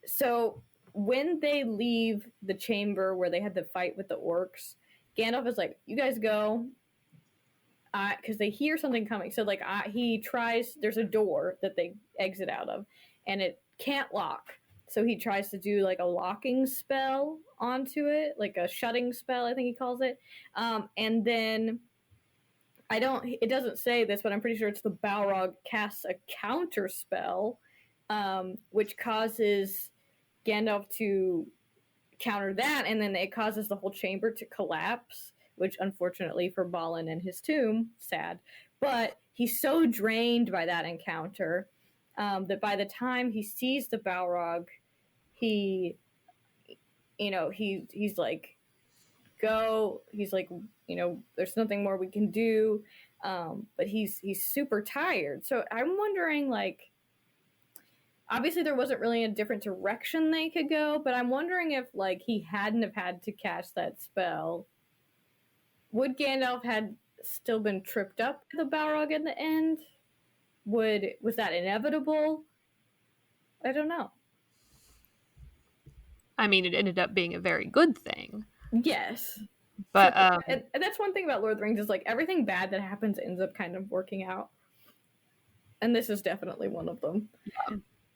so when they leave the chamber where they had the fight with the orcs, Gandalf is like, you guys go, because they hear something coming. So like he tries, there's a door that they exit out of, and it can't lock. So he tries to do like a locking spell onto it, like a shutting spell, I think he calls it. And then it doesn't say this, but I'm pretty sure it's the Balrog casts a counter spell, which causes Gandalf to counter that, and then it causes the whole chamber to collapse, which unfortunately for Balin and his tomb, sad. But he's so drained by that encounter that by the time he sees the Balrog, he's like, go. He's like, there's nothing more we can do. But he's super tired. So I'm wondering, like, obviously there wasn't really a different direction they could go, but I'm wondering if, like, he hadn't have had to cast that spell, would Gandalf had still been tripped up by the Balrog in the end? Was that inevitable? I don't know. I mean, it ended up being a very good thing. Yes. But and that's one thing about Lord of the Rings is like everything bad that happens ends up kind of working out. and this is definitely one of them.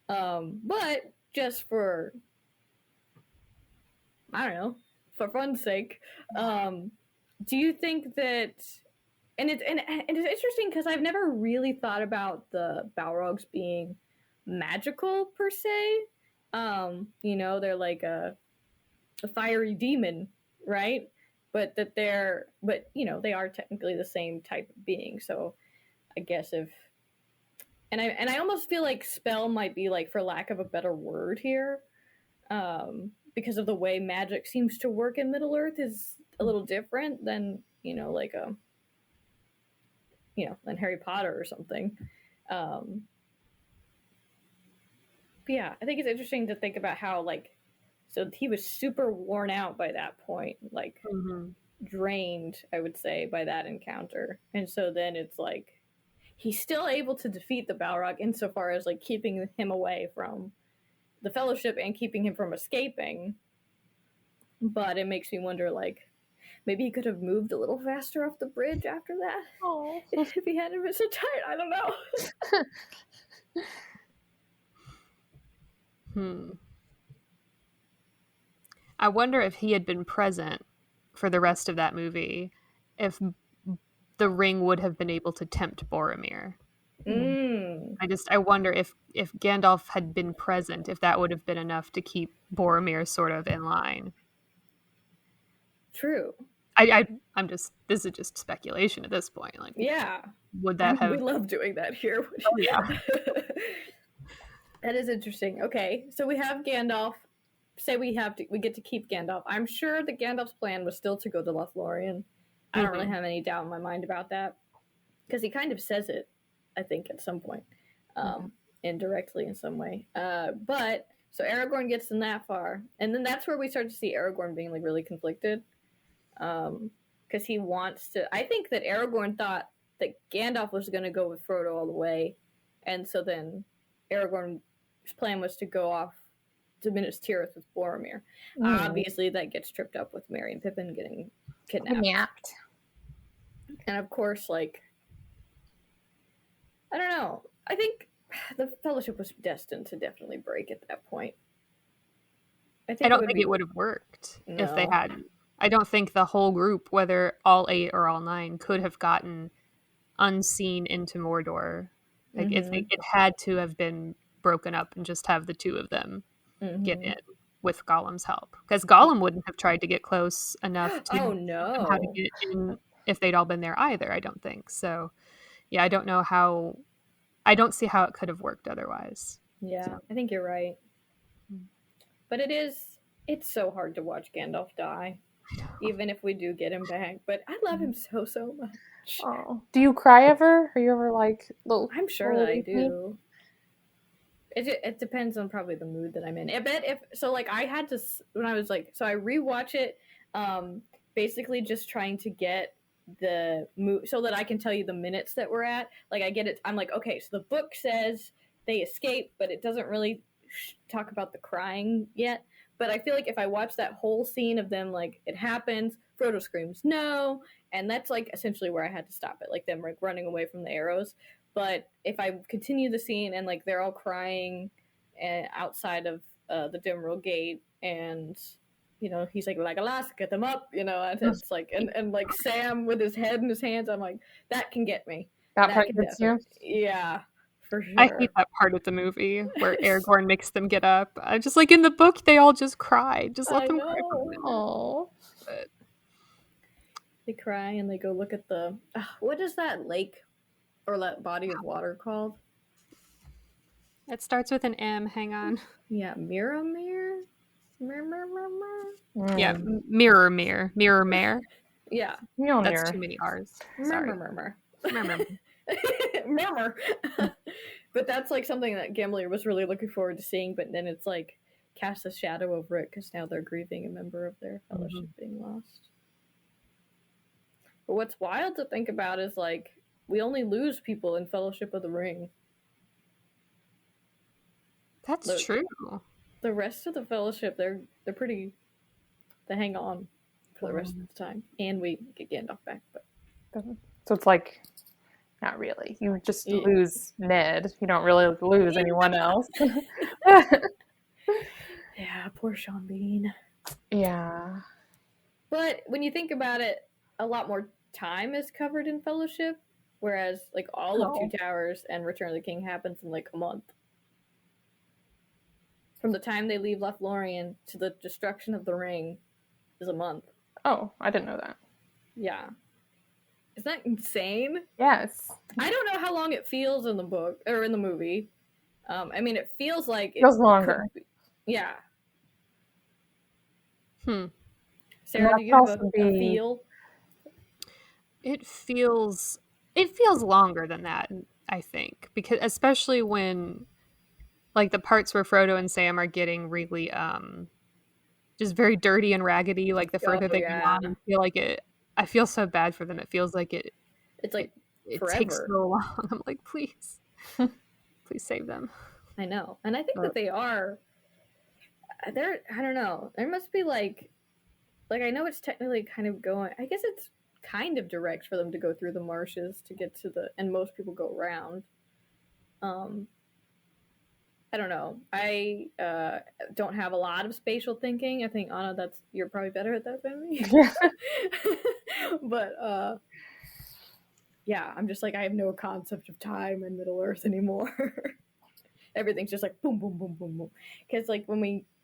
Yeah. But just for, I don't know, for fun's sake, do you think that, and it's interesting because I've never really thought about the Balrogs being magical per se. You know, they're like a fiery demon, right? But you know, they are technically the same type of being. So I guess and I almost feel like spell might be like, for lack of a better word here, because of the way magic seems to work in Middle Earth is a little different than, you know, like than Harry Potter or something. But yeah, I think it's interesting to think about how, like, so he was super worn out by that point, like drained, I would say, by that encounter. And so then it's like he's still able to defeat the Balrog insofar as like keeping him away from the Fellowship and keeping him from escaping. But it makes me wonder, like, maybe he could have moved a little faster off the bridge after that. Oh, if he hadn't been so tired. I don't know. I wonder if he had been present for the rest of that movie, if the ring would have been able to tempt Boromir. I wonder if Gandalf had been present, if that would have been enough to keep Boromir sort of in line. True. I'm just, this is just speculation at this point. Like, yeah, would that have? We love doing that here. Oh, yeah. That is interesting. Okay, so we have Gandalf. Say we get to keep Gandalf. I'm sure that Gandalf's plan was still to go to Lothlorien. I don't really have any doubt in my mind about that, because he kind of says it, I think, at some point, indirectly in some way. But so Aragorn gets them that far, and then that's where we start to see Aragorn being like really conflicted, because he wants to. I think that Aragorn thought that Gandalf was going to go with Frodo all the way, and so then Aragorn's plan was to go off to Minas Tirith with Boromir. Obviously, that gets tripped up with Merry and Pippin getting kidnapped. And of course, like, I don't know. I think the Fellowship was destined to definitely break at that point. I don't think it would have worked if they hadn't. I don't think the whole group, whether all 8 or all 9, could have gotten unseen into Mordor. Like, it had to have been broken up and just have the 2 of them get in with Gollum's help, because Gollum wouldn't have tried to get close enough to know how to get in if they'd all been there either. I don't think so. Yeah, I don't see how it could have worked otherwise. Yeah, so. I think you're right. But it's so hard to watch Gandalf die, even if we do get him back. But I love him so much. Oh, do you cry ever? Are you ever like? I'm sure that I do. It depends on probably the mood that I'm in. I bet I had to, when I was like, so I rewatch it, basically just trying to get the mood so that I can tell you the minutes that we're at. Like, I get it. I'm like, okay, so the book says they escape, but it doesn't really talk about the crying yet. But I feel like if I watch that whole scene of them, like, it happens, Frodo screams no, and that's like essentially where I had to stop it, like them like running away from the arrows. But if I continue the scene and like they're all crying outside of the Dimrill Gate, and you know he's like Legolas, get them up, you know, and it's like and like Sam with his head in his hands, I'm like, that can get me. That part gets you? Yeah, for sure. I hate that part of the movie where Aragorn makes them get up. I just like in the book they all just cry. Just let them cry for a minute. Oh. But they cry and they go look at the what is that lake or that body of water called? It starts with an M. Hang on. Yeah, Mirror. Yeah, Mirror. Yeah, that's too many R's. Sorry. Murmur. But that's like something that Gimli was really looking forward to seeing, but then it's like cast a shadow over it because now they're grieving a member of their fellowship being lost. But what's wild to think about is like we only lose people in Fellowship of the Ring. That's true. The rest of the Fellowship, they hang on for the rest of the time, and we get Gandalf back. But so it's like Not really. You just Yeah. lose Ned. You don't really lose anyone else. Yeah, poor Sean Bean. Yeah. But when you think about it, a lot more time is covered in Fellowship, whereas like all of Two Towers and Return of the King happens in like a month. From the time they leave Lothlorien to the destruction of the ring is a month. Oh, I didn't know that. Yeah. Isn't that insane? Yes. I don't know how long it feels in the book or in the movie. I mean, it feels like it feels longer. Yeah. Sarah, do you have a feel? It feels longer than that, I think, because especially when like the parts where Frodo and Sam are getting really just very dirty and raggedy, like the further they go on, I feel so bad for them. It feels like it's like it forever. takes so long. I'm like, please save them. I know. And I think that they are there. I don't know. There must be like I know it's technically kind of going, I guess it's kind of direct for them to go through the marshes to get to and most people go around. I don't know. I don't have a lot of spatial thinking. I think, Anna, you're probably better at that than me. Yeah. But yeah, I'm just like, I have no concept of time in Middle Earth anymore. Everything's just like boom, boom, boom, boom, boom. Because like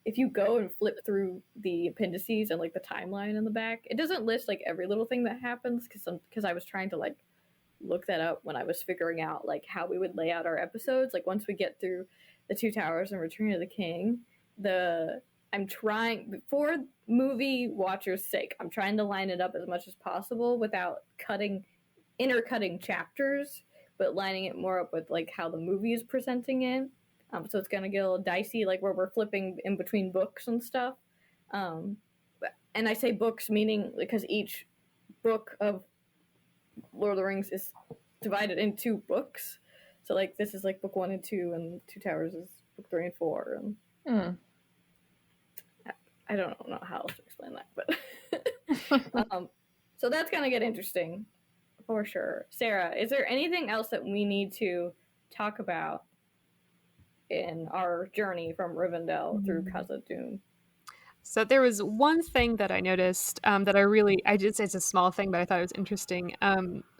if you go and flip through the appendices and like the timeline in the back, it doesn't list like every little thing that happens because I was trying to like look that up when I was figuring out like how we would lay out our episodes. Like once we get through the Two Towers and Return of the King, I'm trying, for movie watchers' sake, I'm trying to line it up as much as possible without intercutting chapters, but lining it more up with like how the movie is presenting it. So it's gonna get a little dicey, like where we're flipping in between books and stuff. And I say books meaning because each book of Lord of the Rings is divided in 2 books. So like this is like book 1 and 2, and Two Towers is book 3 and 4. And I don't know how else to explain that, but so that's gonna get interesting for sure. Sarah, is there anything else that we need to talk about in our journey from Rivendell through Khazad-dûm? So there was one thing that I noticed that I did say it's a small thing, but I thought it was interesting.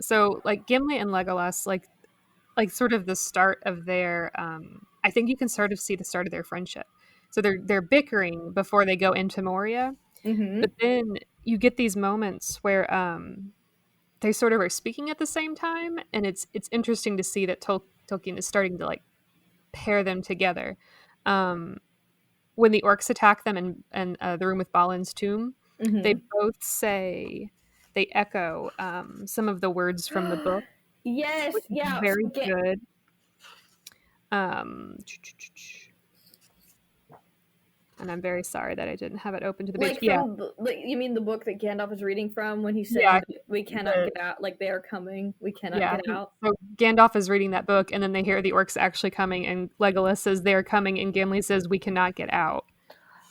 So like Gimli and Legolas, like sort of the start of their, I think you can sort of see the start of their friendship. So they're bickering before they go into Moria, but then you get these moments where they sort of are speaking at the same time, and it's interesting to see that Tolkien is starting to like pair them together. When the orcs attack them in the room with Balin's tomb, they both they echo some of the words from the book. Yes, yeah, very good. And I'm very sorry that I didn't have it open to the page. You mean the book that Gandalf is reading from when he said, "We cannot get out. Like they are coming. We cannot get out." So Gandalf is reading that book, and then they hear the orcs actually coming, and Legolas says they are coming, and Gimli says we cannot get out.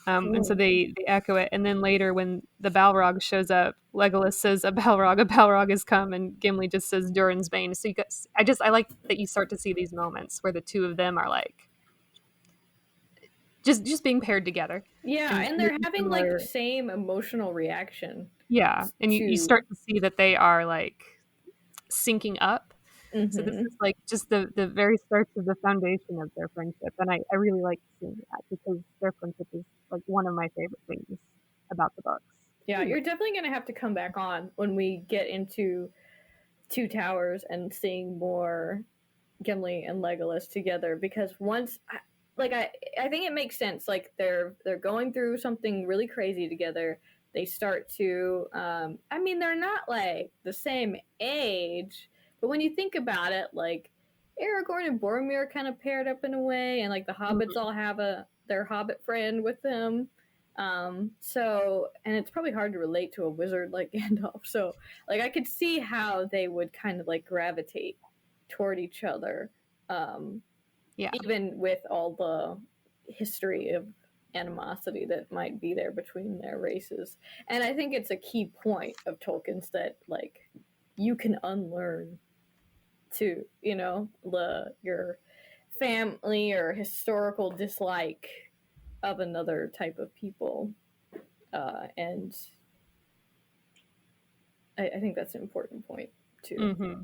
And so they echo it, and then later when the Balrog shows up, Legolas says a Balrog has come, and Gimli just says Durin's Bane. So I like that you start to see these moments where the two of them are like just being paired together. Yeah, and they're having like the same emotional reaction. Yeah, and you start to see that they are like syncing up. So this is like just the very starts of the foundation of their friendship, and I really like seeing that because their friendship is like one of my favorite things about the books. Yeah, you're definitely going to have to come back on when we get into Two Towers and seeing more Gimli and Legolas together, because once I think it makes sense. Like they're going through something really crazy together. They start to I mean, they're not like the same age, but when you think about it, like Aragorn and Boromir are kind of paired up in a way, and like the hobbits all have their hobbit friend with them. So, and it's probably hard to relate to a wizard like Gandalf. So like I could see how they would kind of like gravitate toward each other. Even with all the history of animosity that might be there between their races. And I think it's a key point of Tolkien's that like you can unlearn to, your family or historical dislike of another type of people. And I think that's an important point too. Mm-hmm.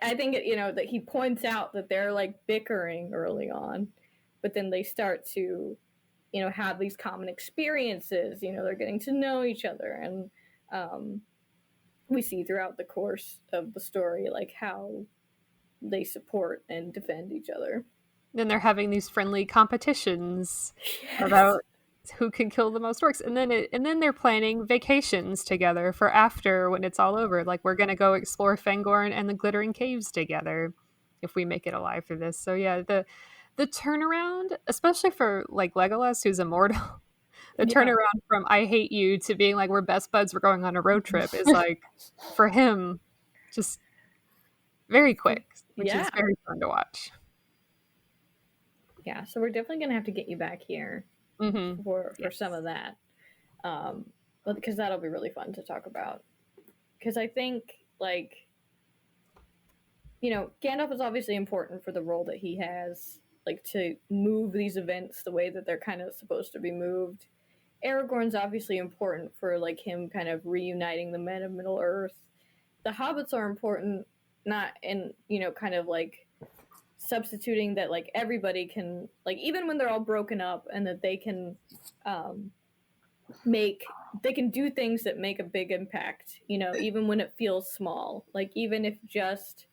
I think that he points out that they're like bickering early on, but then they start to, have these common experiences. They're getting to know each other, and we see throughout the course of the story like how they support and defend each other. Then they're having these friendly competitions Yes. about who can kill the most orcs, and then they're planning vacations together for after, when it's all over. Like, we're gonna go explore Fangorn and the Glittering Caves together if we make it alive through this. So yeah, the turnaround, especially for like Legolas, who's immortal, the turnaround from "I hate you" to being like, "We're best buds, we're going on a road trip," is like, for him, just very quick, which is very fun to watch. Yeah, so we're definitely gonna have to get you back here for some of that, because that'll be really fun to talk about. Because I think, like, Gandalf is obviously important for the role that he has, like, to move these events the way that they're kind of supposed to be moved. Aragorn's obviously important for, like, him kind of reuniting the men of Middle Earth. The hobbits are important, not in, kind of, like, substituting that, like, everybody can, like, even when they're all broken up, and that they can do things that make a big impact, even when it feels small. Like, even if just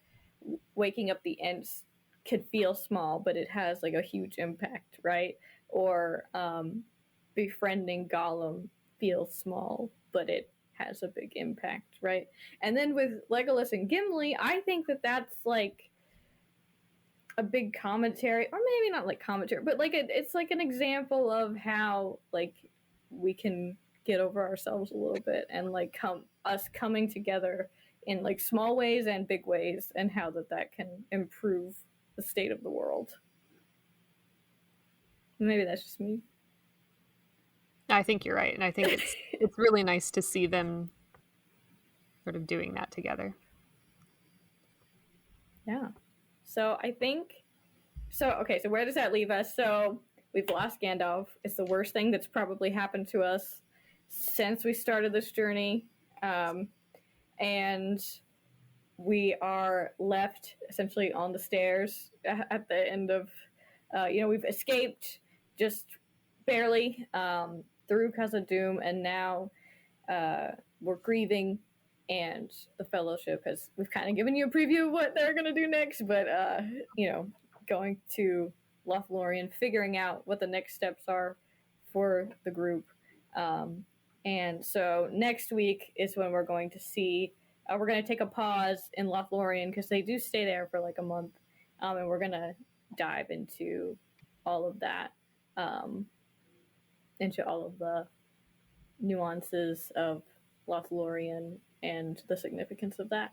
waking up the Ents could feel small, but it has, like, a huge impact, right? Or befriending Gollum feels small, but it has a big impact, right? And then with Legolas and Gimli, I think that that's, like, a big commentary, or maybe not like commentary, but like it's like an example of how, like, we can get over ourselves a little bit, and like us coming together in like small ways and big ways, and how that can improve the state of the world. Maybe that's just me. I think you're right, and I think it's really nice to see them sort of doing that together. Yeah. So I think, okay, so where does that leave us? So we've lost Gandalf. It's the worst thing that's probably happened to us since we started this journey. And we are left essentially on the stairs at the end of, we've escaped just barely through Khazad-dûm, and now we're grieving. And the Fellowship we've kind of given you a preview of what they're going to do next, but, going to Lothlorien, figuring out what the next steps are for the group. And so next week is when we're going to see, we're going to take a pause in Lothlorien, because they do stay there for like a month. And we're going to dive into all of that, into all of the nuances of Lothlorien and the significance of that.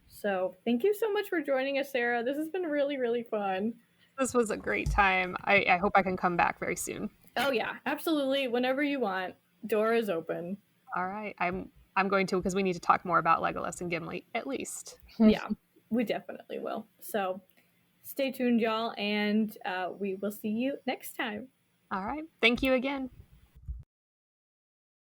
So thank you so much for joining us, Sarah. This has been really, really fun. This was a great time. I hope I can come back very soon. Oh yeah, absolutely. Whenever you want. Door is open. All right. I'm going to, because we need to talk more about Legolas and Gimli, at least. Yeah, we definitely will. So stay tuned, y'all, and we will see you next time. All right. Thank you again.